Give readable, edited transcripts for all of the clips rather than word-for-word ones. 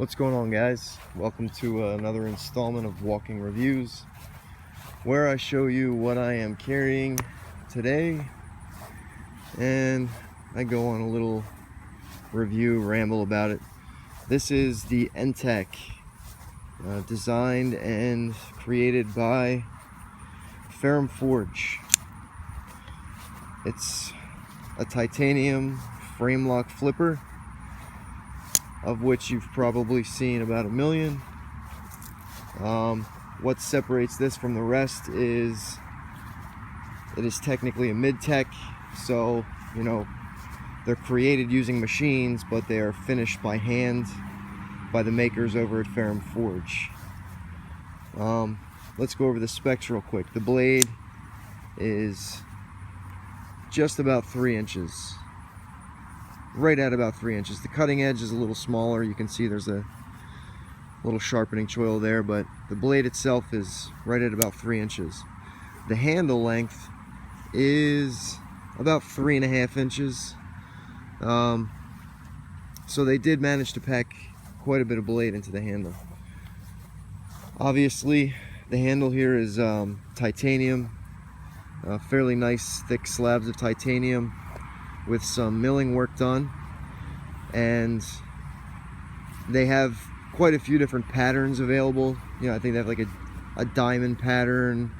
What's going on, guys? Welcome to another installment of Walking Reviews, where I show you what I am carrying today, and I go on a little review, ramble about it. This is the NTAC, designed and created by Ferrum Forge. It's a titanium frame lock flipper, of which you've probably seen about 1 million. What separates this from the rest is it is technically a mid-tech, so they're created using machines, but they are finished by hand by the makers over at Ferrum Forge. Let's go over the specs real quick. The blade is just about 3 inches. Right at about 3 inches. The cutting edge is a little smaller. You can see there's a little sharpening choil there, but the blade itself is right at about 3 inches. The handle length is about 3.5 inches. So they did manage to pack quite a bit of blade into the handle. Obviously, the handle here is titanium, fairly nice thick slabs of titanium, with some milling work done, and they have quite a few different patterns available. I think they have like a diamond pattern,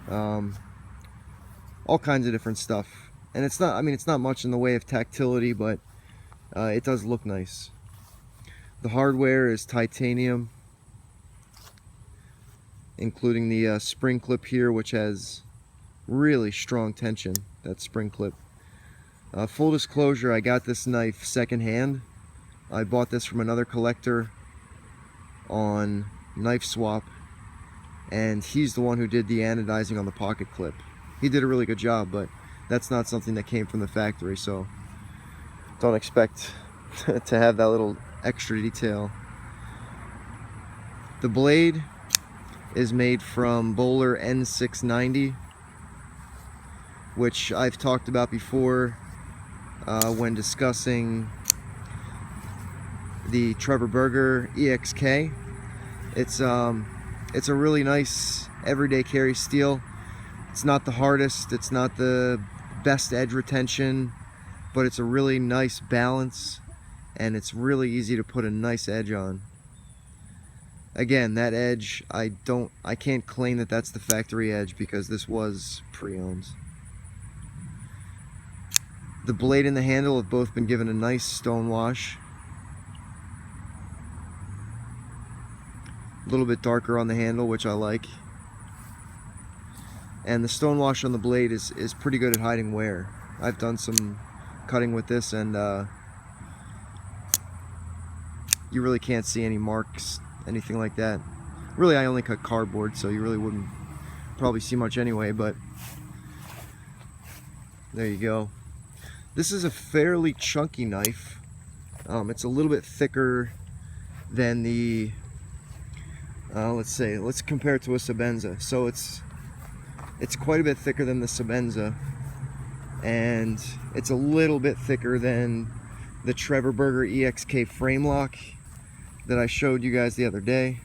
all kinds of different stuff. And it's not much in the way of tactility, but it does look nice. The hardware is titanium, including the spring clip here, which has really strong tension. That spring clip. Full disclosure, I got this knife secondhand. I bought this from another collector on Knife Swap, and he's the one who did the anodizing on the pocket clip. He did a really good job, but that's not something that came from the factory, so don't expect to have that little extra detail. The blade is made from Bowler N690, which I've talked about before when discussing the Trevor Berger EXK. It's a really nice everyday carry steel. It's not the hardest, it's not the best edge retention, but it's a really nice balance, and it's really easy to put a nice edge on. Again, that edge, I can't claim that that's the factory edge, because this was pre-owned. The blade and the handle have both been given a nice stone wash. A little bit darker on the handle, which I like. And the stone wash on the blade is pretty good at hiding wear. I've done some cutting with this, and you really can't see any marks, anything like that. Really, I only cut cardboard, so you really wouldn't probably see much anyway, but there you go. This is a fairly chunky knife. It's a little bit thicker than the, let's compare it to a Sebenza. So it's quite a bit thicker than the Sebenza, and it's a little bit thicker than the Trevor Berger EXK frame lock that I showed you guys the other day.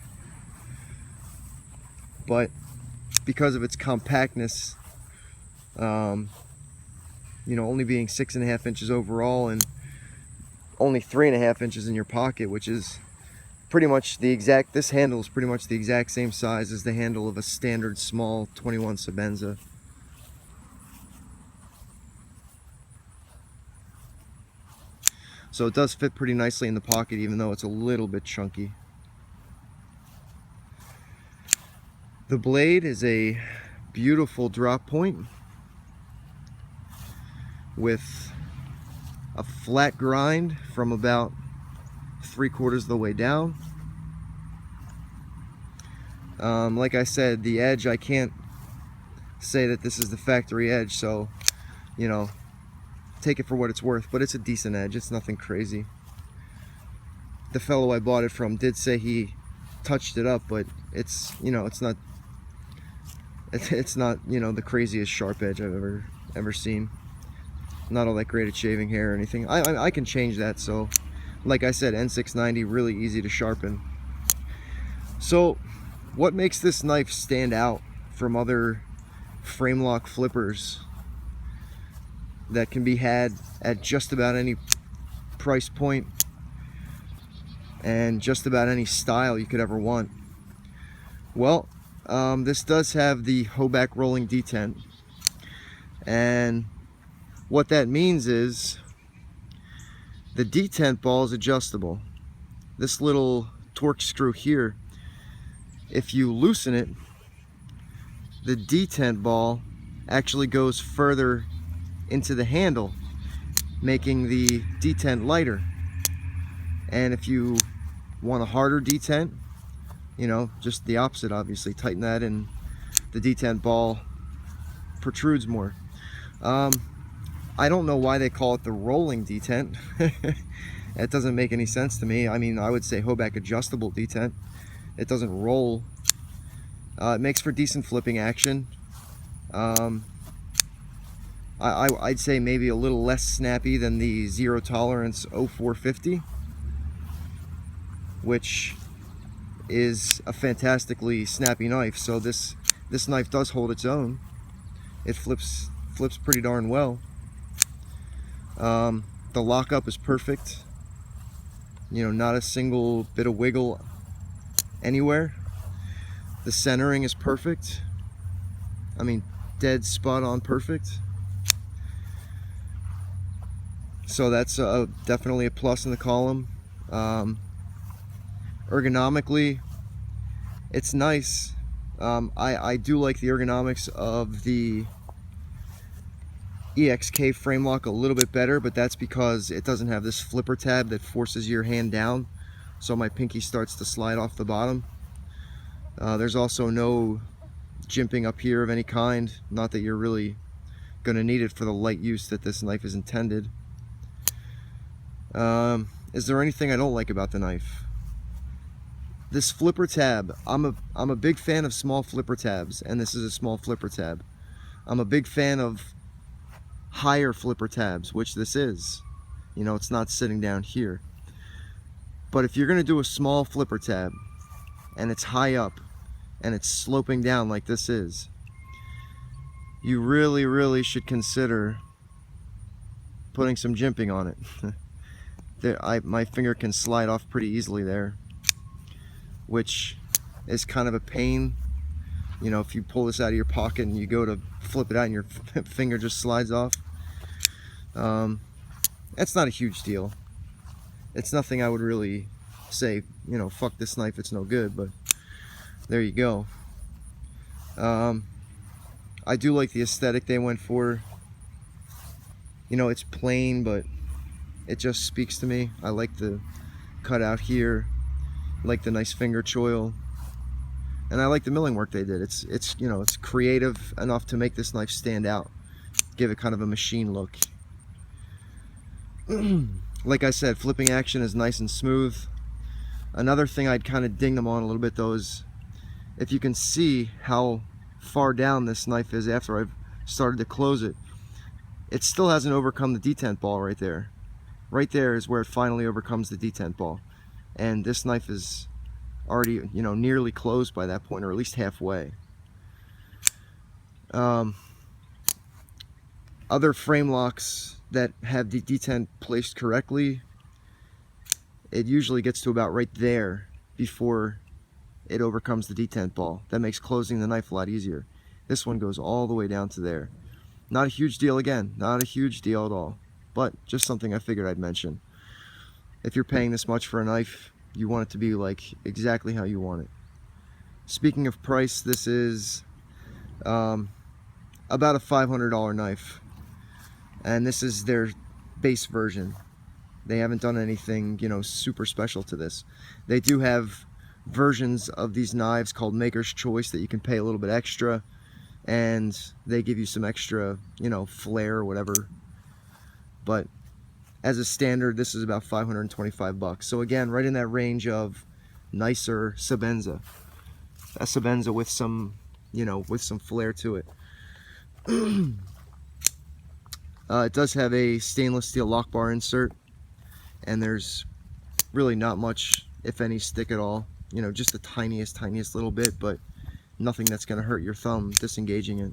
But because of its compactness, only being 6.5 inches overall and only 3.5 inches in your pocket, which is pretty much this handle is pretty much the exact same size as the handle of a standard small 21 Sebenza. So it does fit pretty nicely in the pocket, even though it's a little bit chunky. The blade is a beautiful drop point with a flat grind from about 3/4 of the way down. Like I said, the edge, I can't say that this is the factory edge, so take it for what it's worth, but it's a decent edge. It's nothing crazy. The fellow I bought it from did say he touched it up, but it's not the craziest sharp edge I've ever seen. Not all that great at shaving hair or anything. I can change that, so like I said, N690, really easy to sharpen. So what makes this knife stand out from other frame lock flippers that can be had at just about any price point and just about any style you could ever want? Well, this does have the Hoback rolling detent, and what that means is the detent ball is adjustable. This little torque screw here, if you loosen it, the detent ball actually goes further into the handle, making the detent lighter. And if you want a harder detent, you know, just the opposite, obviously, tighten that and the detent ball protrudes more. I don't know why they call it the rolling detent. It doesn't make any sense to me. I mean, I would say Hoback adjustable detent. It doesn't roll. It makes for decent flipping action. I'd say maybe a little less snappy than the Zero Tolerance 0450, which is a fantastically snappy knife. So this knife does hold its own. It flips pretty darn well. The lockup is perfect. You know, not a single bit of wiggle anywhere. The centering is perfect. I mean, dead spot on perfect. So that's definitely a plus in the column. Ergonomically, it's nice. I do like the ergonomics of the EXK frame lock a little bit better, but that's because it doesn't have this flipper tab that forces your hand down, so my pinky starts to slide off the bottom. There's also no jimping up here of any kind, not that you're really going to need it for the light use that this knife is intended. Is there anything I don't like about the knife? This flipper tab, I'm a big fan of small flipper tabs, and this is a small flipper tab. I'm a big fan of higher flipper tabs, which this is. You know, it's not sitting down here. But if you're going to do a small flipper tab and it's high up and it's sloping down like this is, you really should consider putting some jimping on it. My finger can slide off pretty easily there, which is kind of a pain. You know, if you pull this out of your pocket and you go to flip it out and your finger just slides off. That's not a huge deal. It's nothing I would really say, you know, fuck this knife, it's no good, but there you go. I do like the aesthetic they went for. You know, it's plain, but it just speaks to me. I like the cutout here, I like the nice finger choil, and I like the milling work they did. It's you know, it's creative enough to make this knife stand out, give it kind of a machine look. Like I said, flipping action is nice and smooth. Another thing I'd kind of ding them on a little bit though is, if you can see how far down this knife is after I've started to close it, it still hasn't overcome the detent ball right there. Right there is where it finally overcomes the detent ball. And this knife is already, you know, nearly closed by that point, or at least halfway. Other frame locks that have the detent placed correctly, it usually gets to about right there before it overcomes the detent ball. That makes closing the knife a lot easier. This one goes all the way down to there. Not a huge deal, again, not a huge deal at all, but just something I figured I'd mention. If you're paying this much for a knife, you want it to be like exactly how you want it. Speaking of price, this is about a $500 knife, and this is their base version. They haven't done anything, you know, super special to this. They do have versions of these knives called Maker's Choice that you can pay a little bit extra, and they give you some extra, you know, flair or whatever. But as a standard, this is about 525 bucks. So again, right in that range of nicer Sebenza. A Sebenza with some, you know, with some flair to it. It does have a stainless steel lock bar insert, and there's really not much, if any, stick at all. You know, just the tiniest little bit, but nothing that's going to hurt your thumb disengaging it.